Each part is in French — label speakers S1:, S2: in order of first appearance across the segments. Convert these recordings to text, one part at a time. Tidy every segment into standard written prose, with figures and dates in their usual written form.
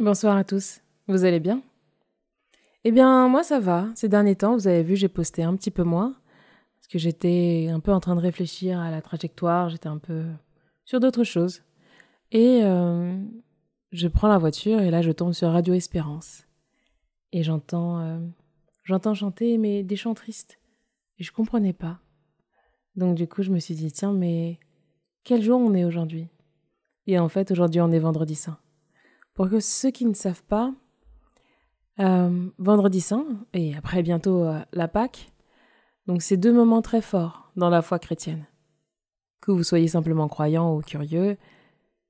S1: Bonsoir à tous, vous allez bien? Eh bien, moi ça va. Ces derniers temps, vous avez vu, j'ai posté un petit peu moins, parce que j'étais un peu en train de réfléchir à la trajectoire, j'étais un peu sur d'autres choses. Et je prends la voiture et là je tombe sur Radio Espérance. Et j'entends chanter mais des chants tristes. Et je comprenais pas. Donc du coup, je me suis dit, tiens, mais quel jour on est aujourd'hui? Et en fait, aujourd'hui, on est vendredi saint. Pour que ceux qui ne savent pas, vendredi saint et après bientôt la Pâque. Donc c'est deux moments très forts dans la foi chrétienne. Que vous soyez simplement croyant ou curieux,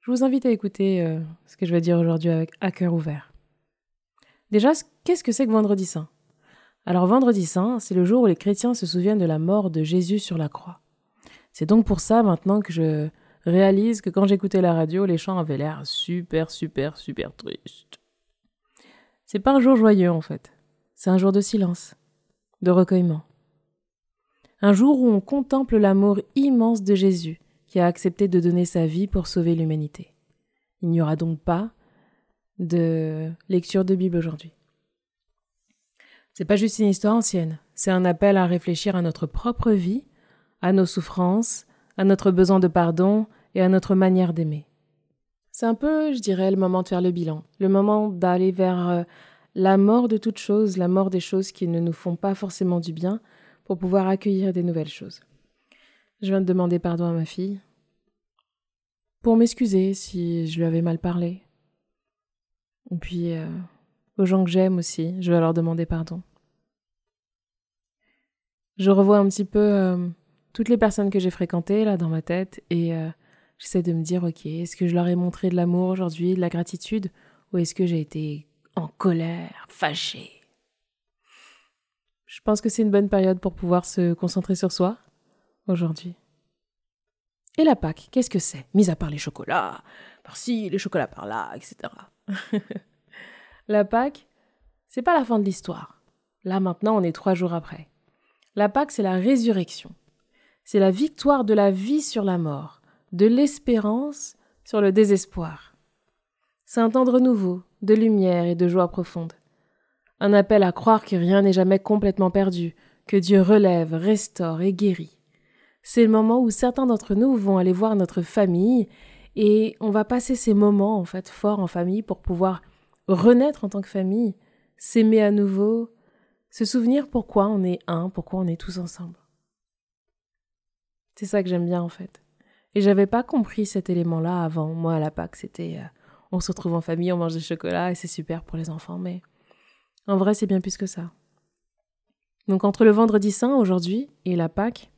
S1: je vous invite à écouter ce que je vais dire aujourd'hui avec à cœur ouvert. Déjà, qu'est-ce que c'est que vendredi saint? Alors vendredi saint, c'est le jour où les chrétiens se souviennent de la mort de Jésus sur la croix. C'est donc pour ça maintenant que je réalise que quand j'écoutais la radio, les chants avaient l'air super tristes. C'est pas un jour joyeux en fait. C'est un jour de silence, de recueillement. Un jour où on contemple l'amour immense de Jésus qui a accepté de donner sa vie pour sauver l'humanité. Il n'y aura donc pas de lecture de Bible aujourd'hui. C'est pas juste une histoire ancienne, c'est un appel à réfléchir à notre propre vie, à nos souffrances, à notre besoin de pardon et à notre manière d'aimer. C'est un peu, je dirais, le moment de faire le bilan, le moment d'aller vers la mort de toutes choses, la mort des choses qui ne nous font pas forcément du bien, pour pouvoir accueillir des nouvelles choses. Je viens de demander pardon à ma fille, pour m'excuser si je lui avais mal parlé. Et puis, aux gens que j'aime aussi, je vais leur demander pardon. Je revois un petit peu toutes les personnes que j'ai fréquentées là dans ma tête et j'essaie de me dire, ok, est-ce que je leur ai montré de l'amour aujourd'hui, de la gratitude, ou est-ce que j'ai été en colère, fâchée? Je pense que c'est une bonne période pour pouvoir se concentrer sur soi aujourd'hui. Et la Pâque, qu'est-ce que c'est? Mis à part les chocolats, par-ci, les chocolats par-là, etc. La Pâque, c'est pas la fin de l'histoire. Là, maintenant, on est 3 jours après. La Pâque, c'est la résurrection. C'est la victoire de la vie sur la mort, de l'espérance sur le désespoir. C'est un temps de renouveau, de lumière et de joie profonde. Un appel à croire que rien n'est jamais complètement perdu, que Dieu relève, restaure et guérit. C'est le moment où certains d'entre nous vont aller voir notre famille et on va passer ces moments en fait forts en famille pour pouvoir renaître en tant que famille, s'aimer à nouveau, se souvenir pourquoi on est un, pourquoi on est tous ensemble. C'est ça que j'aime bien en fait. Et j'avais pas compris cet élément-là avant. Moi à la Pâque, c'était on se retrouve en famille, on mange des chocolats et c'est super pour les enfants, mais en vrai c'est bien plus que ça. Donc entre le vendredi saint aujourd'hui et la Pâque,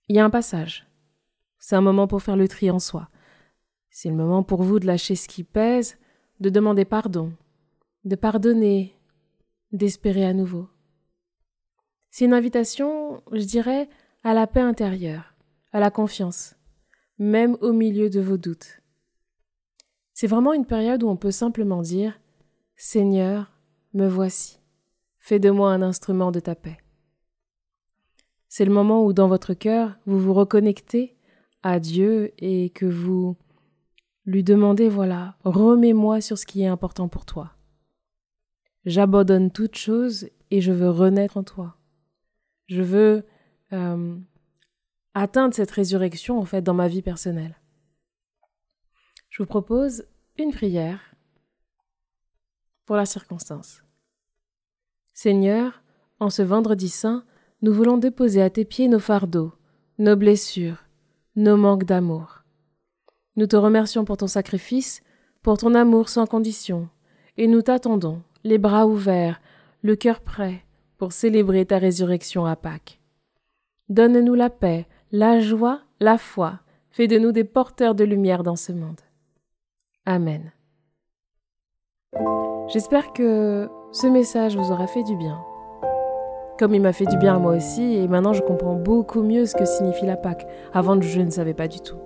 S1: il y a un passage. C'est un moment pour faire le tri en soi. C'est le moment pour vous de lâcher ce qui pèse, de demander pardon, de pardonner, d'espérer à nouveau. C'est une invitation, je dirais, à la paix intérieure, à la confiance, même au milieu de vos doutes. C'est vraiment une période où on peut simplement dire « Seigneur, me voici, fais de moi un instrument de ta paix ». C'est le moment où dans votre cœur, vous vous reconnectez à Dieu et que vous lui demandez, voilà, remets-moi sur ce qui est important pour toi. J'abandonne toute chose et je veux renaître en toi. Je veux atteindre cette résurrection en fait dans ma vie personnelle. Je vous propose une prière pour la circonstance. Seigneur, en ce vendredi saint, nous voulons déposer à tes pieds nos fardeaux, nos blessures, nos manques d'amour. Nous te remercions pour ton sacrifice, pour ton amour sans condition, et nous t'attendons, les bras ouverts, le cœur prêt, pour célébrer ta résurrection à Pâques. Donne-nous la paix, la joie, la foi, fais de nous des porteurs de lumière dans ce monde. Amen. J'espère que ce message vous aura fait du bien. Comme il m'a fait du bien à moi aussi, et maintenant je comprends beaucoup mieux ce que signifie la Pâque. Avant, je ne savais pas du tout.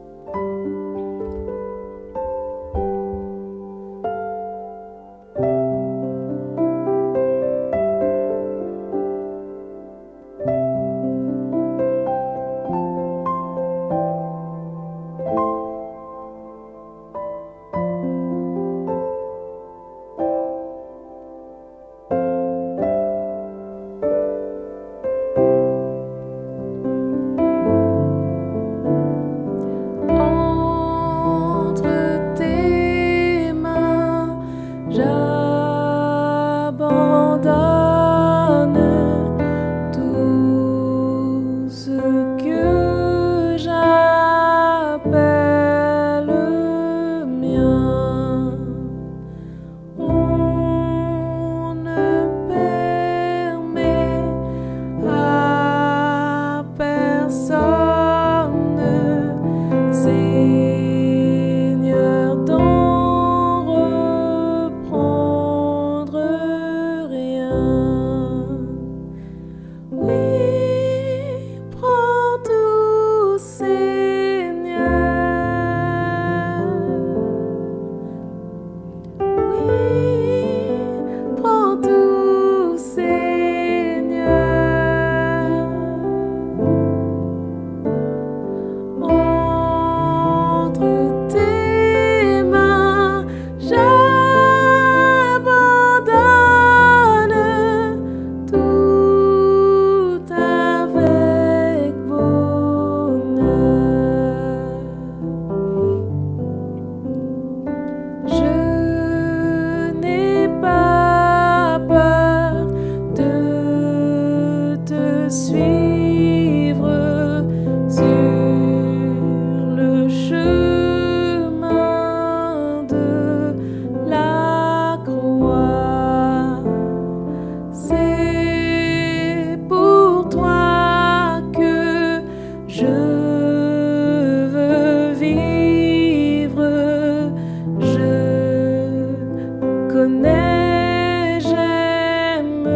S1: connais, j'aime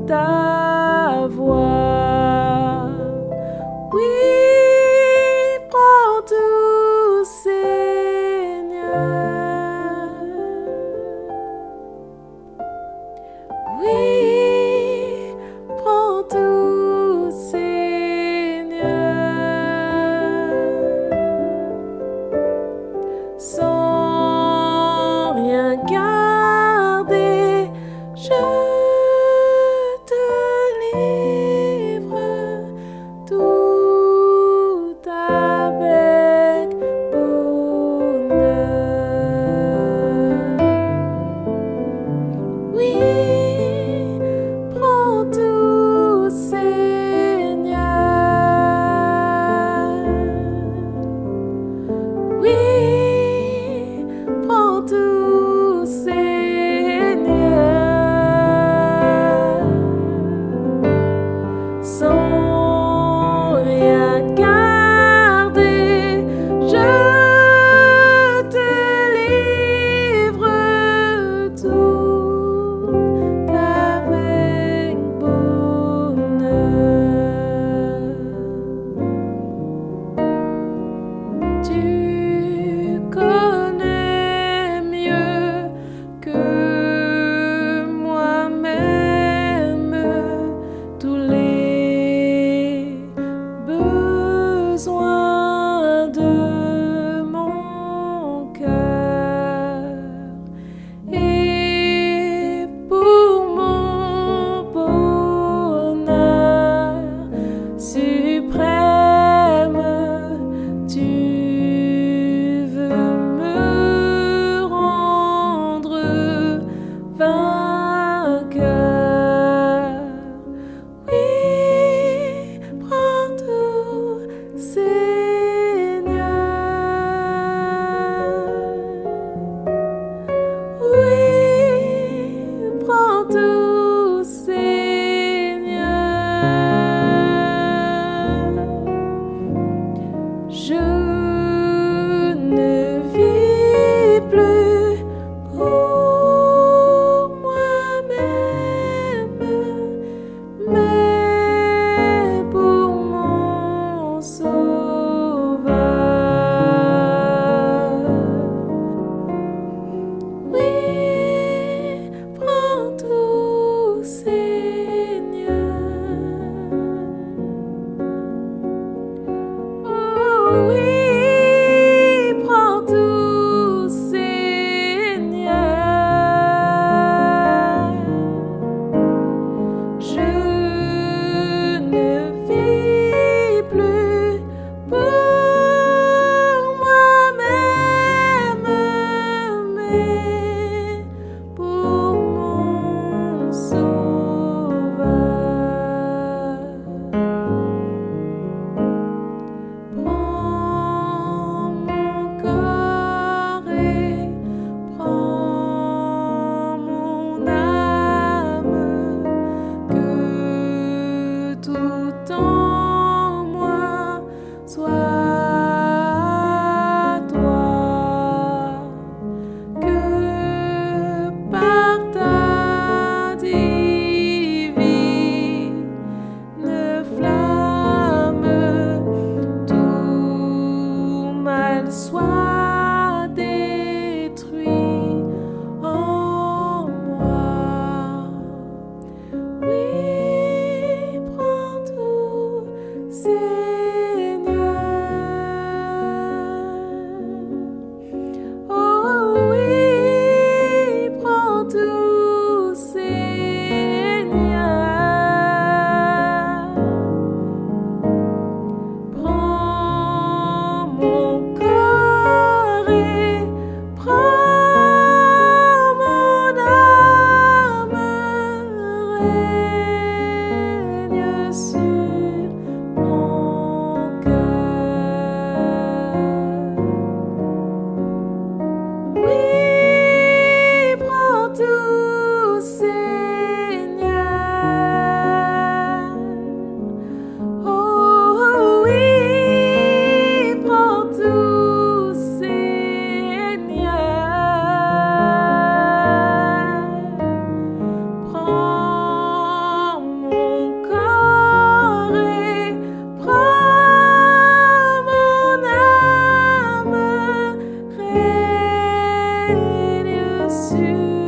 S1: ta voix. Oui, prends tout, Seigneur. Oui, prends tout, Seigneur. Sans rien garder, je te livre tout avec bonheur. Oui, prends tout, Seigneur. Oui, prends tout, Seigneur. Sans rien garder, je te livre tout avec bonheur. Tu connais mieux que moi-même tous les besoins de mon cœur. Et pour mon bonheur suprême, tu veux me rendre vainqueur. Oui, prends tout, Seigneur. Oui, prends tout, Seigneur. Je ne vis plus pour moi-même, mais pour mon Sauveur. Oui, prends tout, Seigneur. Oh oui, prends tout, Seigneur. Je ne vis plus pour moi-même, mais pour mon Sauveur. Prends mon corps et prends mon âme, que tout en moi soit toi, que sûr.